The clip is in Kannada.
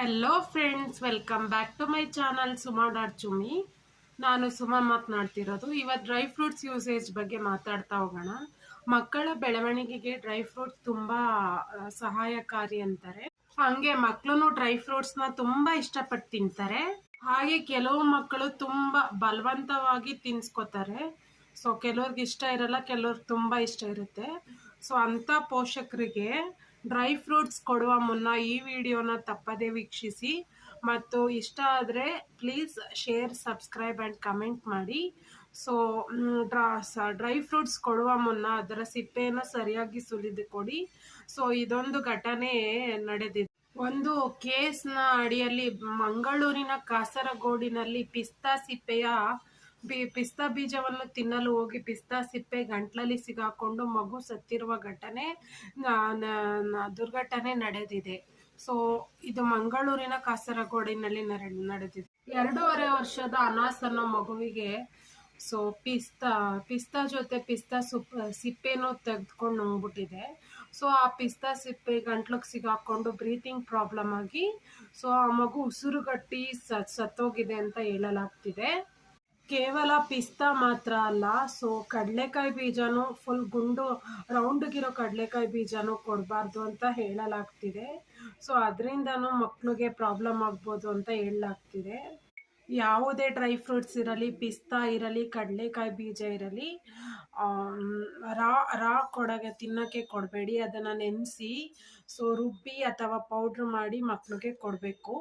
Hello friends, welcome back to my channel Suma dot Chumi. ನಾನು ಸುಮಾ ಮಾತನಾಡ್ತಿರೋದು. ಇವತ್ತು ಡ್ರೈ ಫ್ರೂಟ್ಸ್ ಯೂಸೇಜ್ ಬಗ್ಗೆ ಮಾತಾಡ್ತಾ ಹೋಗೋಣ. ಮಕ್ಕಳ ಬೆಳವಣಿಗೆಗೆ ಡ್ರೈ ಫ್ರೂಟ್ಸ್ ತುಂಬಾ ಸಹಾಯಕಾರಿ ಅಂತಾರೆ. ಹಂಗೆ ಮಕ್ಕಳು ಡ್ರೈ ಫ್ರೂಟ್ಸ್ನ ತುಂಬಾ ಇಷ್ಟಪಟ್ಟು ತಿಂತಾರೆ. ಹಾಗೆ ಕೆಲವು ಮಕ್ಕಳು ತುಂಬಾ ಬಲವಂತವಾಗಿ ತಿನ್ಸ್ಕೊತಾರೆ. ಸೊ ಕೆಲವ್ರಿಗೆ ಇಷ್ಟ ಇರಲ್ಲ, ಕೆಲವ್ರಿಗೆ ತುಂಬಾ ಇಷ್ಟ ಇರುತ್ತೆ. ಸೊ ಅಂತ ಪೋಷಕರಿಗೆ ಡ್ರೈ ಫ್ರೂಟ್ಸ್ ಕೊಡುವ ಮುನ್ನ ಈ ವಿಡಿಯೋನ ತಪ್ಪದೇ ವೀಕ್ಷಿಸಿ ಮತ್ತು ಇಷ್ಟ ಆದರೆ please share, subscribe and comment ಮಾಡಿ. ಸೊ ಡ್ರೈ ಫ್ರೂಟ್ಸ್ ಕೊಡುವ ಮುನ್ನ ಅದರ ಸಿಪ್ಪೆಯನ್ನು ಸರಿಯಾಗಿ ಸುಲಿದು ಕೊಡಿ. ಸೊ ಇದೊಂದು ಘಟನೆ ನಡೆದಿದೆ. ಒಂದು ಕೇಸ್ನ ಅಡಿಯಲ್ಲಿ ಮಂಗಳೂರಿನ ಕಾಸರಗೋಡಿನಲ್ಲಿ ಪಿಸ್ತಾ ಬೀಜವನ್ನು ತಿನ್ನಲು ಹೋಗಿ ಪಿಸ್ತಾ ಸಿಪ್ಪೆ ಗಂಟ್ಲಲ್ಲಿ ಸಿಗಾಕೊಂಡು ಮಗು ಸತ್ತಿರುವ ದುರ್ಘಟನೆ ನಡೆದಿದೆ. ಸೊ ಇದು ಮಂಗಳೂರಿನ ಕಾಸರಗೋಡಿನಲ್ಲಿ ನಡೆದಿದೆ. 2.5 ವರ್ಷದ ಅನಾಸ್ ಅನ್ನೋ ಮಗುವಿಗೆ ಸೊ ಪಿಸ್ತಾ ಜೊತೆ ಸಿಪ್ಪೆನೂ ತೆಗೆದುಕೊಂಡು ನುಂಗ್ಬಿಟ್ಟಿದೆ. ಸೊ ಆ ಪಿಸ್ತಾ ಸಿಪ್ಪೆ ಗಂಟ್ಲಿಗೆ ಸಿಗಾಕೊಂಡು ಬ್ರೀತಿಂಗ್ ಪ್ರಾಬ್ಲಮ್ ಆಗಿ ಸೊ ಆ ಮಗು ಉಸಿರುಗಟ್ಟಿ ಸತ್ತೋಗಿದೆ ಅಂತ ಹೇಳಲಾಗ್ತಿದೆ. ಕೇವಲ ಪಿಸ್ತಾ ಮಾತ್ರ ಅಲ್ಲ, ಸೊ ಕಡಲೆಕಾಯಿ ಬೀಜನೂ ಫುಲ್ ರೌಂಡ್ಗಿರೋ ಕಡಲೆಕಾಯಿ ಬೀಜನೂ ಕೊಡಬಾರ್ದು ಅಂತ ಹೇಳಲಾಗ್ತಿದೆ. ಸೊ ಅದರಿಂದನೂ ಮಕ್ಕಳಿಗೆ ಪ್ರಾಬ್ಲಮ್ ಆಗ್ಬೋದು ಅಂತ ಹೇಳಲಾಗ್ತಿದೆ. ಯಾವುದೇ ಡ್ರೈ ಫ್ರೂಟ್ಸ್ ಇರಲಿ, ಪಿಸ್ತಾ ಇರಲಿ, ಕಡಲೆಕಾಯಿ ಬೀಜ ಇರಲಿ, ರಾ ತಿನ್ನೋಕ್ಕೆ ಕೊಡಬೇಡಿ. ಅದನ್ನು ನೆನೆಸಿ ಸೊ ರುಬ್ಬಿ ಅಥವಾ ಪೌಡ್ರ್ ಮಾಡಿ ಮಕ್ಕಳಿಗೆ ಕೊಡಬೇಕು.